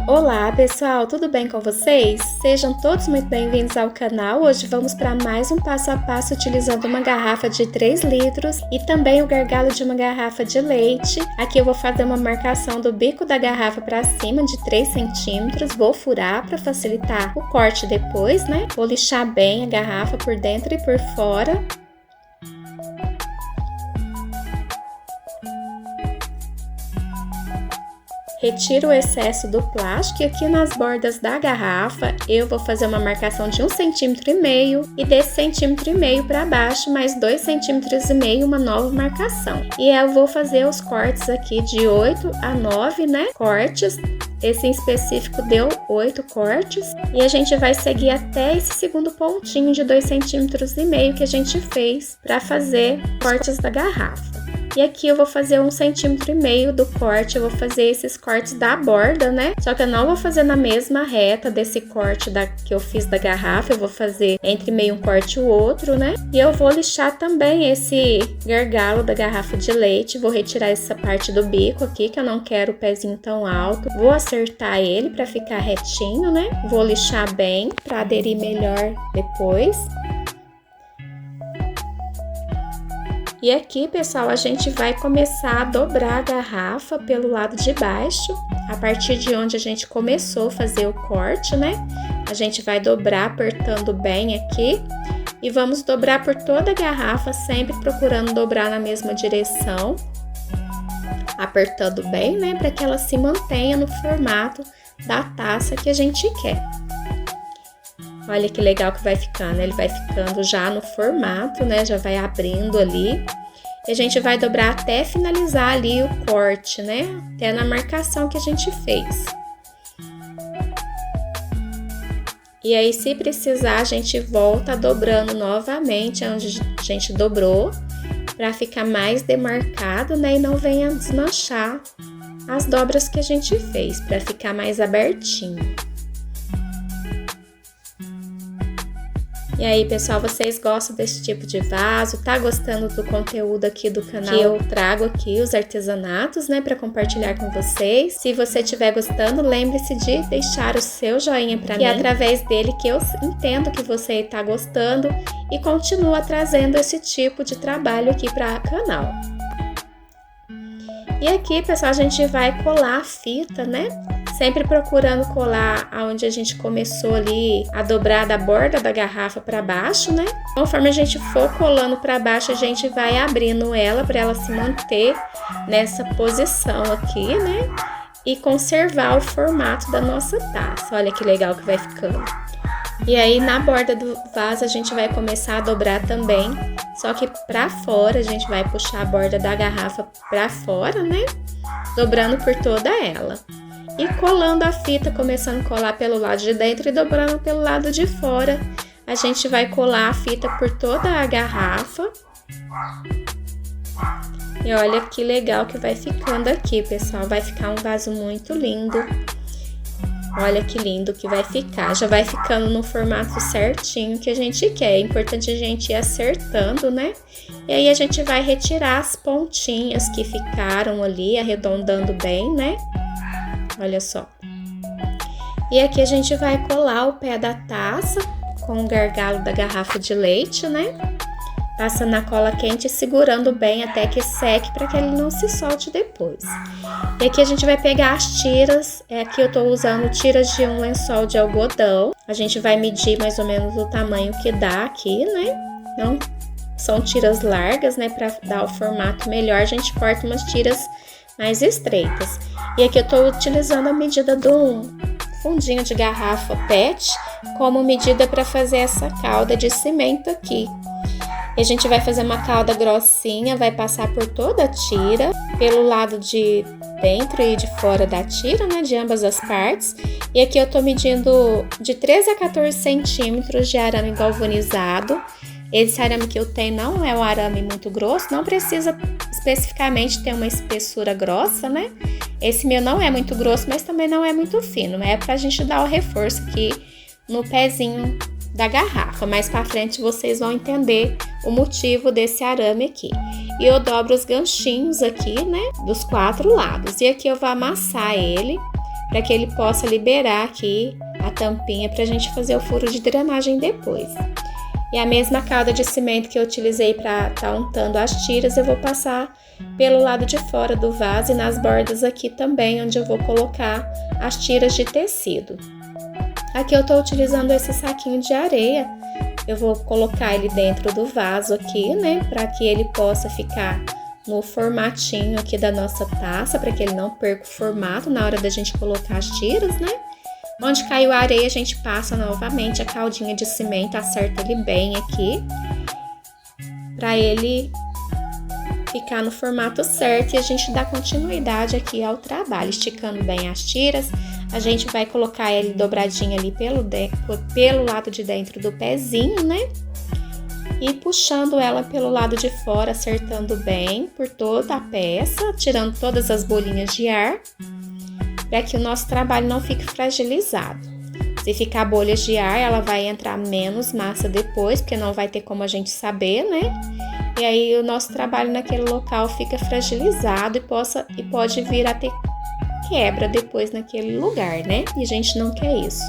Olá pessoal, tudo bem com vocês? Sejam todos muito bem-vindos ao canal. Hoje vamos para mais um passo a passo utilizando uma garrafa de 3 litros e também o gargalo de uma garrafa de leite. Aqui eu vou fazer uma marcação do bico da garrafa para cima de 3 centímetros, vou furar para facilitar o corte depois, né? Vou lixar bem a garrafa por dentro e por fora. Retiro o excesso do plástico e aqui nas bordas da garrafa eu vou fazer uma marcação de 1,5 cm e desse 1,5 cm para baixo mais 2,5 cm uma nova marcação. E eu vou fazer os cortes aqui de 8 a 9, né? Cortes. Esse em específico deu 8 cortes e a gente vai seguir até esse segundo pontinho de 2,5 cm que a gente fez para fazer cortes da garrafa. E aqui eu vou fazer 1,5 cm do corte, eu vou fazer esses cortes da borda, né? Só que eu não vou fazer na mesma reta desse corte que eu fiz da garrafa, eu vou fazer entre meio um corte e o outro, né? E eu vou lixar também esse gargalo da garrafa de leite, vou retirar essa parte do bico aqui, que eu não quero o pezinho tão alto. Vou acertar ele para ficar retinho, né? Vou lixar bem para aderir melhor depois. E aqui, pessoal, a gente vai começar a dobrar a garrafa pelo lado de baixo, a partir de onde a gente começou a fazer o corte, né? A gente vai dobrar apertando bem aqui e vamos dobrar por toda a garrafa, sempre procurando dobrar na mesma direção, apertando bem, né? Para que ela se mantenha no formato da taça que a gente quer. Olha que legal que vai ficando, ele vai ficando já no formato, né? Já vai abrindo ali. E a gente vai dobrar até finalizar ali o corte, né? Até na marcação que a gente fez. E aí, se precisar, a gente volta dobrando novamente onde a gente dobrou, para ficar mais demarcado, né? E não venha desmanchar as dobras que a gente fez, para ficar mais abertinho. E aí, pessoal, vocês gostam desse tipo de vaso? Tá gostando do conteúdo aqui do canal? Que eu trago aqui os artesanatos, né, para compartilhar com vocês. Se você estiver gostando, lembre-se de deixar o seu joinha para mim. E é através dele que eu entendo que você tá gostando e continua trazendo esse tipo de trabalho aqui para o canal. E aqui, pessoal, a gente vai colar a fita, né? Sempre procurando colar aonde a gente começou ali a dobrar da borda da garrafa para baixo, né? Conforme a gente for colando para baixo, a gente vai abrindo ela para ela se manter nessa posição aqui, né? E conservar o formato da nossa taça. Olha que legal que vai ficando. E aí, na borda do vaso, a gente vai começar a dobrar também, só que para fora, a gente vai puxar a borda da garrafa para fora, né? Dobrando por toda ela. E colando a fita, começando a colar pelo lado de dentro e dobrando pelo lado de fora. A gente vai colar a fita por toda a garrafa. E olha que legal que vai ficando aqui, pessoal. Vai ficar um vaso muito lindo. Olha que lindo que vai ficar. Já vai ficando no formato certinho que a gente quer. É importante a gente ir acertando, né? E aí a gente vai retirar as pontinhas que ficaram ali, arredondando bem, né? Olha só. E aqui a gente vai colar o pé da taça com o gargalo da garrafa de leite, né? Passando a cola quente e segurando bem até que seque para que ele não se solte depois. E aqui a gente vai pegar as tiras. Aqui eu tô usando tiras de um lençol de algodão. A gente vai medir mais ou menos o tamanho que dá aqui, né? Não são tiras largas, né? Para dar o formato melhor, a gente corta umas tiras mais estreitas. E aqui eu tô utilizando a medida do fundinho de garrafa PET como medida para fazer essa calda de cimento aqui. E a gente vai fazer uma calda grossinha, vai passar por toda a tira, pelo lado de dentro e de fora da tira, né, de ambas as partes. E aqui eu tô medindo de 13 a 14 centímetros de arame galvanizado. Esse arame que eu tenho não é um arame muito grosso, não precisa especificamente ter uma espessura grossa, né? Esse meu não é muito grosso, mas também não é muito fino. É pra gente dar o reforço aqui no pezinho da garrafa. Mais pra frente vocês vão entender o motivo desse arame aqui. E eu dobro os ganchinhos aqui, né? Dos 4 lados. E aqui eu vou amassar ele para que ele possa liberar aqui a tampinha para a gente fazer o furo de drenagem depois. E a mesma calda de cimento que eu utilizei para estar untando as tiras, eu vou passar pelo lado de fora do vaso e nas bordas aqui também, onde eu vou colocar as tiras de tecido. Aqui eu estou utilizando esse saquinho de areia, eu vou colocar ele dentro do vaso aqui, né, para que ele possa ficar no formatinho aqui da nossa taça, para que ele não perca o formato na hora da gente colocar as tiras, né? Onde caiu a areia, a gente passa novamente a caldinha de cimento, acerta ele bem aqui, para ele ficar no formato certo e a gente dá continuidade aqui ao trabalho, esticando bem as tiras. A gente vai colocar ele dobradinho ali pelo lado de dentro do pezinho, né? E puxando ela pelo lado de fora, acertando bem por toda a peça, tirando todas as bolinhas de ar, para que o nosso trabalho não fique fragilizado. Se ficar bolhas de ar, ela vai entrar menos massa depois, porque não vai ter como a gente saber, né? E aí o nosso trabalho naquele local fica fragilizado e pode vir a ter quebra depois naquele lugar, né? E a gente não quer isso.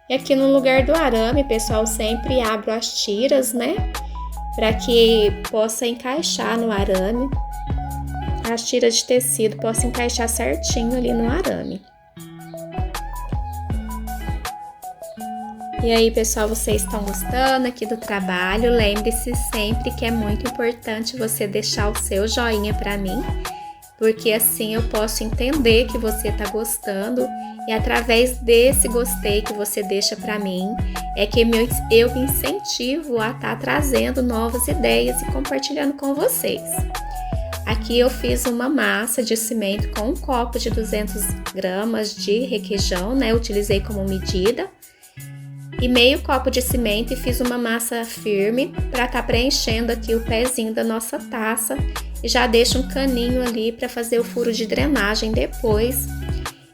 E aqui no lugar do arame, pessoal, sempre abro as tiras, né? Para que possa encaixar no arame. As tiras de tecido possam encaixar certinho ali no arame. E aí, pessoal, vocês estão gostando aqui do trabalho? Lembre-se sempre que é muito importante você deixar o seu joinha para mim, porque assim eu posso entender que você está gostando e através desse gostei que você deixa para mim é que eu me incentivo a estar trazendo novas ideias e compartilhando com vocês. Aqui eu fiz uma massa de cimento com um copo de 200 gramas de requeijão, né? Utilizei como medida. E meio copo de cimento e fiz uma massa firme para estar preenchendo aqui o pezinho da nossa taça. E já deixo um caninho ali para fazer o furo de drenagem depois.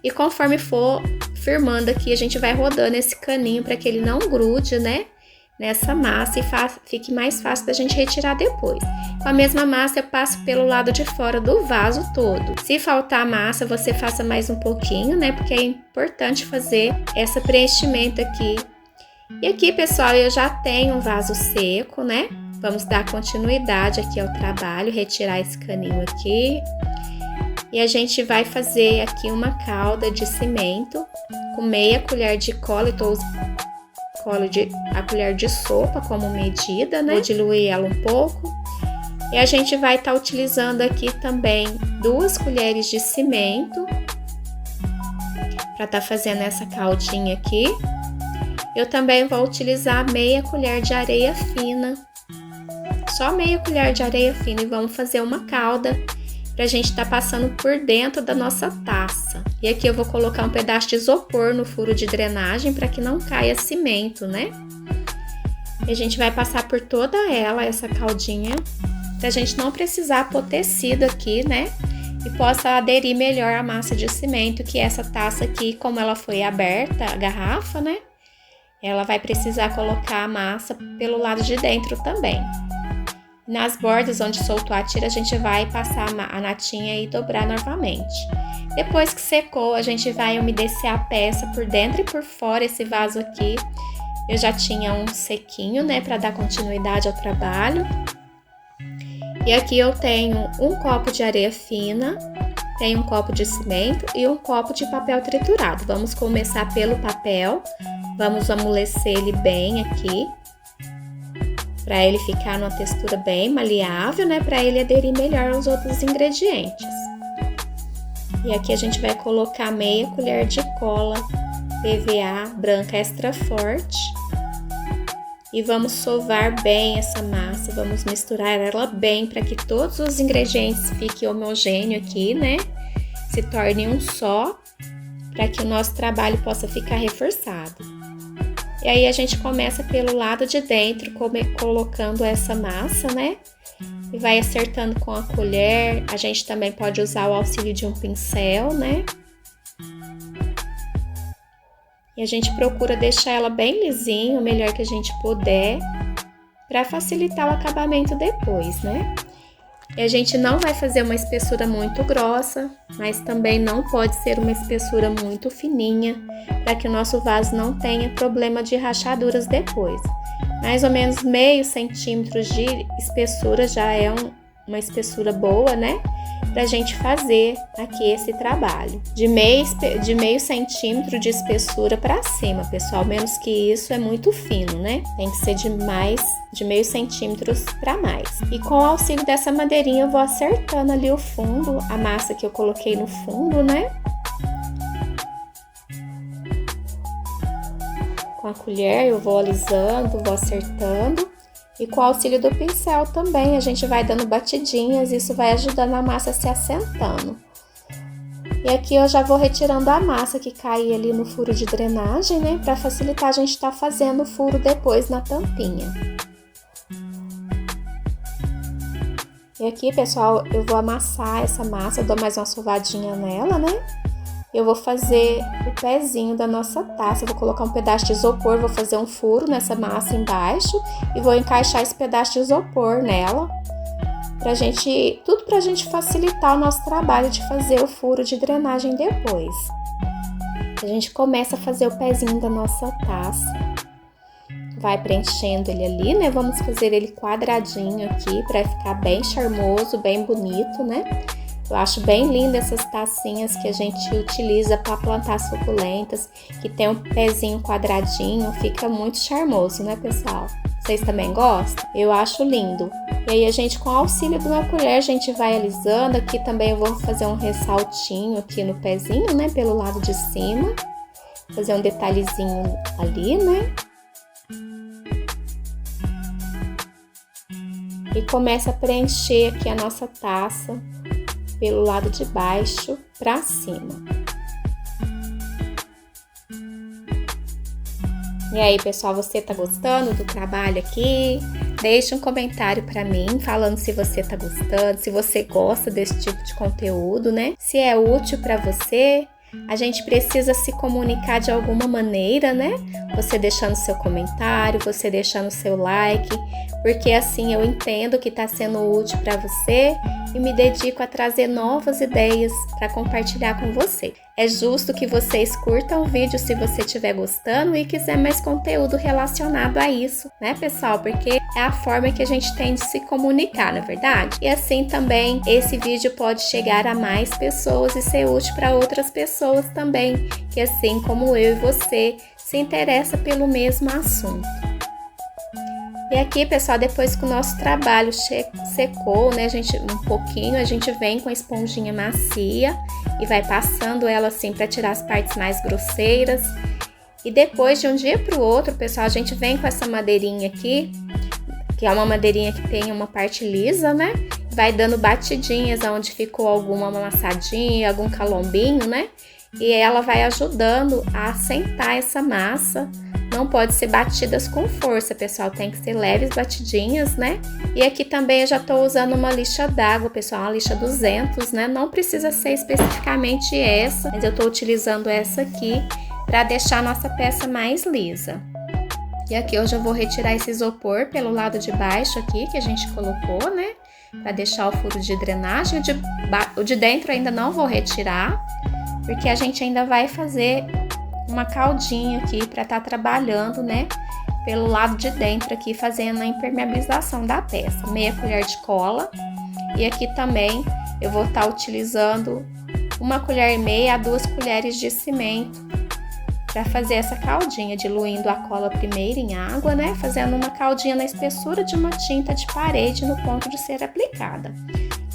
E conforme for firmando aqui, a gente vai rodando esse caninho para que ele não grude, né? Nessa massa e fique mais fácil da gente retirar depois. Com a mesma massa eu passo pelo lado de fora do vaso todo. Se faltar massa, você faça mais um pouquinho, né? Porque é importante fazer esse preenchimento aqui. E aqui, pessoal, eu já tenho um vaso seco, né? Vamos dar continuidade aqui ao trabalho, retirar esse caninho aqui. E a gente vai fazer aqui uma calda de cimento com meia colher de cola. Eu tô usando a colher de sopa como medida, né? Vou diluir ela um pouco. E a gente vai estar utilizando aqui também 2 colheres de cimento para estar fazendo essa caldinha aqui. Eu também vou utilizar meia colher de areia fina, só meia colher de areia fina, e vamos fazer uma calda pra gente estar passando por dentro da nossa taça. E aqui eu vou colocar um pedaço de isopor no furo de drenagem para que não caia cimento, né? E a gente vai passar por toda ela, essa caldinha, pra gente não precisar pôr tecido aqui, né? E possa aderir melhor a massa de cimento, que essa taça aqui, como ela foi aberta, a garrafa, né? Ela vai precisar colocar a massa pelo lado de dentro também. Nas bordas onde soltou a tira, a gente vai passar a natinha e dobrar novamente. Depois que secou, a gente vai umedecer a peça por dentro e por fora. Esse vaso aqui, eu já tinha um sequinho, né, para dar continuidade ao trabalho. E aqui eu tenho um copo de areia fina, tenho um copo de cimento e um copo de papel triturado. Vamos começar pelo papel. Vamos amolecer ele bem aqui, para ele ficar numa textura bem maleável, né? Para ele aderir melhor aos outros ingredientes. E aqui a gente vai colocar meia colher de cola PVA branca extra forte. E vamos sovar bem essa massa, vamos misturar ela bem para que todos os ingredientes fiquem homogêneos aqui, né? Se tornem um só, para que o nosso trabalho possa ficar reforçado. E aí a gente começa pelo lado de dentro, colocando essa massa, né? E vai acertando com a colher. A gente também pode usar o auxílio de um pincel, né? E a gente procura deixar ela bem lisinha, o melhor que a gente puder, para facilitar o acabamento depois, né? E a gente não vai fazer uma espessura muito grossa, mas também não pode ser uma espessura muito fininha, para que o nosso vaso não tenha problema de rachaduras depois. Mais ou menos meio centímetro de espessura já é uma espessura boa, né? Pra gente fazer aqui esse trabalho. De meio centímetro de espessura para cima, pessoal. Menos que isso é muito fino, né? Tem que ser de meio centímetro para mais. E com o auxílio dessa madeirinha eu vou acertando ali o fundo, a massa que eu coloquei no fundo, né? Com a colher eu vou alisando, vou acertando. E com o auxílio do pincel também, a gente vai dando batidinhas, isso vai ajudando a massa a se assentando. E aqui eu já vou retirando a massa que cai ali no furo de drenagem, né? Para facilitar a gente estar fazendo o furo depois na tampinha. E aqui, pessoal, eu vou amassar essa massa, eu dou mais uma sovadinha nela, né? Eu vou fazer o pezinho da nossa taça, eu vou colocar um pedaço de isopor, vou fazer um furo nessa massa embaixo e vou encaixar esse pedaço de isopor nela, tudo pra gente facilitar o nosso trabalho de fazer o furo de drenagem depois. A gente começa a fazer o pezinho da nossa taça, vai preenchendo ele ali, né? Vamos fazer ele quadradinho aqui pra ficar bem charmoso, bem bonito, né? Eu acho bem linda essas tacinhas que a gente utiliza para plantar suculentas, que tem um pezinho quadradinho, fica muito charmoso, né, pessoal? Vocês também gostam? Eu acho lindo. E aí a gente, com o auxílio de uma colher, a gente vai alisando. Aqui também eu vou fazer um ressaltinho aqui no pezinho, né, pelo lado de cima. Fazer um detalhezinho ali, né? E começa a preencher aqui a nossa taça pelo lado de baixo para cima. E aí, pessoal, você tá gostando do trabalho aqui? Deixa um comentário para mim falando se você tá gostando, se você gosta desse tipo de conteúdo, né? Se é útil para você. A gente precisa se comunicar de alguma maneira, né? Você deixando seu comentário, você deixando seu like, porque assim eu entendo que está sendo útil para você e me dedico a trazer novas ideias para compartilhar com você. É justo que vocês curtam o vídeo se você estiver gostando e quiser mais conteúdo relacionado a isso, né, pessoal? Porque é a forma que a gente tem de se comunicar, na verdade? E assim também esse vídeo pode chegar a mais pessoas e ser útil para outras pessoas também, que assim como eu e você se interessa pelo mesmo assunto. E aqui, pessoal, depois que o nosso trabalho secou, né, a gente vem com a esponjinha macia e vai passando ela assim para tirar as partes mais grosseiras. E depois, de um dia para o outro, pessoal, a gente vem com essa madeirinha aqui, que é uma madeirinha que tem uma parte lisa, né? Vai dando batidinhas onde ficou alguma amassadinha, algum calombinho, né? E ela vai ajudando a assentar essa massa. Não pode ser batidas com força, pessoal, tem que ser leves batidinhas, né? E aqui também eu já tô usando uma lixa d'água, pessoal, uma lixa 200, né? Não precisa ser especificamente essa, mas eu tô utilizando essa aqui para deixar a nossa peça mais lisa. E aqui eu já vou retirar esse isopor pelo lado de baixo aqui, que a gente colocou, né? Para deixar o furo de drenagem. O de dentro ainda não vou retirar, porque a gente ainda vai fazer uma caldinha aqui para estar trabalhando, né, pelo lado de dentro aqui, fazendo a impermeabilização da peça. Meia colher de cola. E aqui também eu vou estar utilizando 1,5 colher a 2 colheres de cimento para fazer essa caldinha, diluindo a cola primeiro em água, né, fazendo uma caldinha na espessura de uma tinta de parede no ponto de ser aplicada.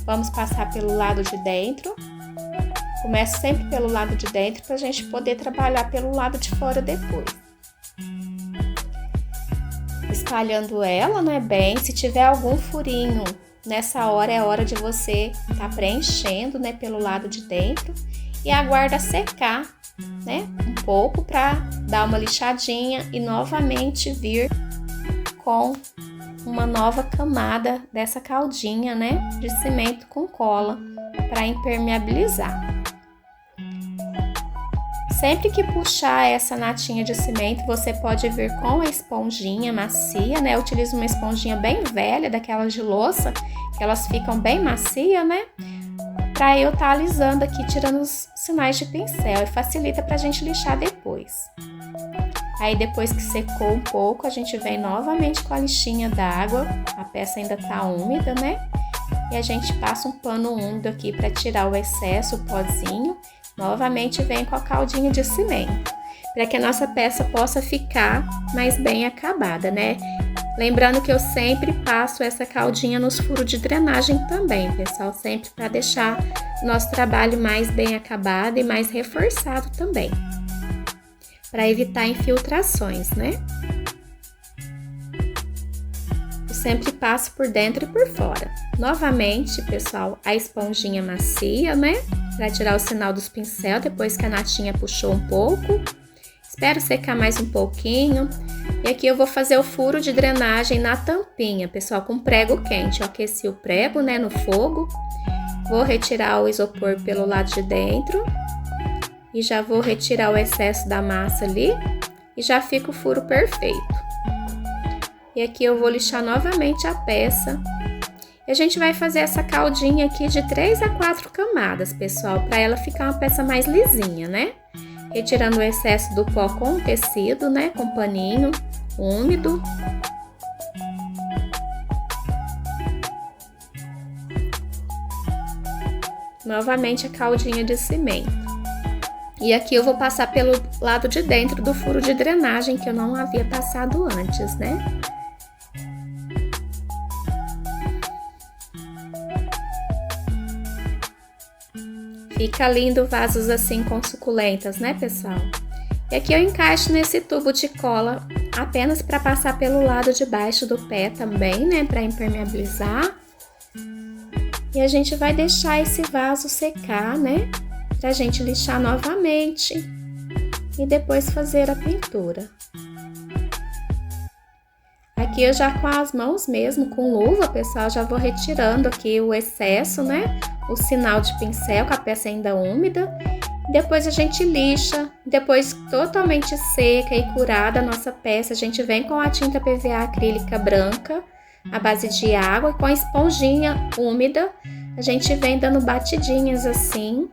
Vamos passar pelo lado de dentro. Começo sempre pelo lado de dentro para a gente poder trabalhar pelo lado de fora depois. Espalhando ela, né, bem. Se tiver algum furinho, nessa hora é hora de você estar preenchendo, né, pelo lado de dentro. E aguarda secar, né, um pouco para dar uma lixadinha e novamente vir com uma nova camada dessa caldinha, né, de cimento com cola para impermeabilizar. Sempre que puxar essa natinha de cimento, você pode vir com a esponjinha macia, né? Eu utilizo uma esponjinha bem velha, daquelas de louça, que elas ficam bem macia, né? Pra eu estar alisando aqui, tirando os sinais de pincel, e facilita pra gente lixar depois. Aí depois que secou um pouco, a gente vem novamente com a lixinha d'água, a peça ainda tá úmida, né? E a gente passa um pano úmido aqui para tirar o excesso, o pozinho. Novamente vem com a caldinha de cimento, para que a nossa peça possa ficar mais bem acabada, né? Lembrando que eu sempre passo essa caldinha nos furos de drenagem também, pessoal, sempre para deixar o nosso trabalho mais bem acabado e mais reforçado também, para evitar infiltrações, né? Eu sempre passo por dentro e por fora. Novamente, pessoal, a esponjinha macia, né? Para tirar o sinal dos pincel depois que a natinha puxou um pouco. Espero secar mais um pouquinho. E aqui eu vou fazer o furo de drenagem na tampinha, pessoal, com prego quente. Eu aqueci o prego, né, no fogo. Vou retirar o isopor pelo lado de dentro. E já vou retirar o excesso da massa ali. E já fica o furo perfeito. E aqui eu vou lixar novamente a peça. E a gente vai fazer essa caldinha aqui de 3 a 4 camadas, pessoal, para ela ficar uma peça mais lisinha, né? Retirando o excesso do pó com o tecido, né? Com paninho úmido. Novamente a caldinha de cimento. E aqui eu vou passar pelo lado de dentro do furo de drenagem, que eu não havia passado antes, né? Fica lindo vasos assim com suculentas, né, pessoal? E aqui eu encaixo nesse tubo de cola apenas para passar pelo lado de baixo do pé também, né, para impermeabilizar. E a gente vai deixar esse vaso secar, né, pra gente lixar novamente e depois fazer a pintura. Aqui eu já com as mãos mesmo, com luva, pessoal, já vou retirando aqui o excesso, né? O sinal de pincel com a peça ainda úmida. Depois a gente lixa, depois totalmente seca e curada a nossa peça, a gente vem com a tinta PVA acrílica branca, à base de água, com a esponjinha úmida, a gente vem dando batidinhas assim,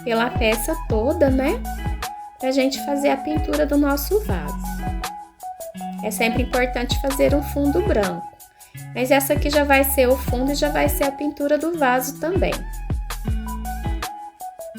pela peça toda, né? Pra gente fazer a pintura do nosso vaso. É sempre importante fazer um fundo branco, mas essa aqui já vai ser o fundo e já vai ser a pintura do vaso também.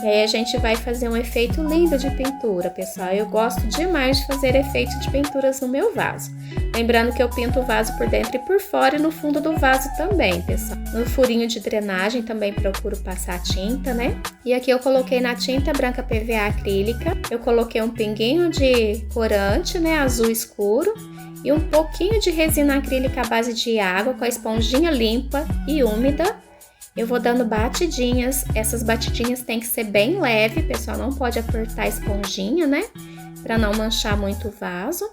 E aí a gente vai fazer um efeito lindo de pintura, pessoal. Eu gosto demais de fazer efeito de pinturas no meu vaso. Lembrando que eu pinto o vaso por dentro e por fora e no fundo do vaso também, pessoal. No furinho de drenagem também procuro passar a tinta, né? E aqui eu coloquei na tinta branca PVA acrílica, eu coloquei um pinguinho de corante, né, azul escuro, e um pouquinho de resina acrílica à base de água com a esponjinha limpa e úmida. Eu vou dando batidinhas, essas batidinhas tem que ser bem leve, pessoal, não pode apertar a esponjinha, né? Para não manchar muito o vaso.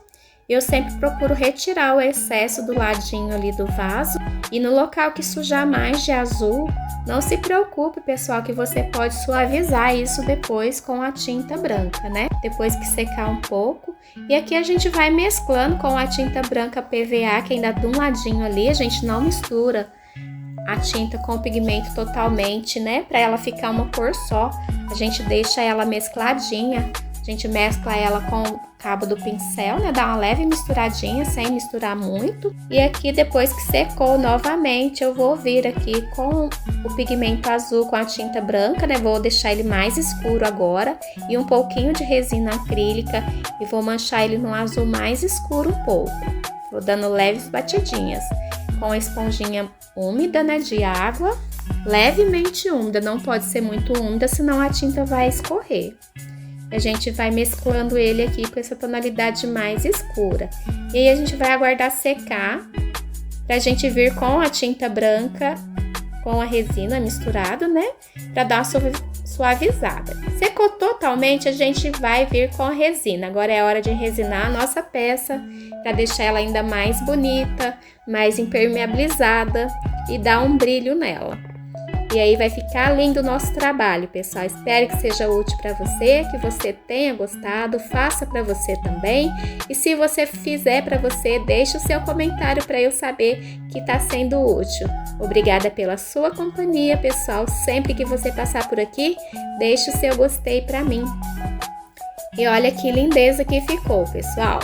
Eu sempre procuro retirar o excesso do ladinho ali do vaso. E no local que sujar mais de azul, não se preocupe, pessoal, que você pode suavizar isso depois com a tinta branca, né? Depois que secar um pouco. E aqui a gente vai mesclando com a tinta branca PVA, que ainda de um ladinho ali, a gente não mistura a tinta com o pigmento totalmente, né? Para ela ficar uma cor só, a gente deixa ela mescladinha, a gente mescla ela com o cabo do pincel, né? Dá uma leve misturadinha, sem misturar muito. E aqui, depois que secou novamente, eu vou vir aqui com o pigmento azul com a tinta branca, né? Vou deixar ele mais escuro agora e um pouquinho de resina acrílica e vou manchar ele num azul mais escuro um pouco. Vou dando leves batidinhas com a esponjinha úmida, né, de água, levemente úmida, não pode ser muito úmida, senão a tinta vai escorrer. A gente vai mesclando ele aqui com essa tonalidade mais escura. E aí a gente vai aguardar secar, pra gente vir com a tinta branca, com a resina misturado, né, pra dar uma suavizada. Secou totalmente, a gente vai vir com a resina. Agora é hora de resinar a nossa peça, para deixar ela ainda mais bonita, mais impermeabilizada e dar um brilho nela. E aí vai ficar lindo o nosso trabalho, pessoal. Espero que seja útil para você, que você tenha gostado, faça para você também. E se você fizer para você, deixe o seu comentário para eu saber que está sendo útil. Obrigada pela sua companhia, pessoal. Sempre que você passar por aqui, deixe o seu gostei para mim. E olha que lindeza que ficou, pessoal.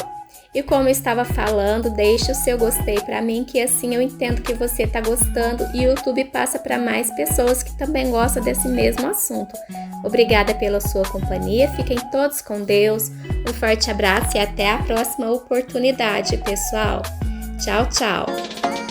E como eu estava falando, deixe o seu gostei para mim, que assim eu entendo que você está gostando e o YouTube passa para mais pessoas que também gostam desse mesmo assunto. Obrigada pela sua companhia, fiquem todos com Deus, um forte abraço e até a próxima oportunidade, pessoal. Tchau, tchau!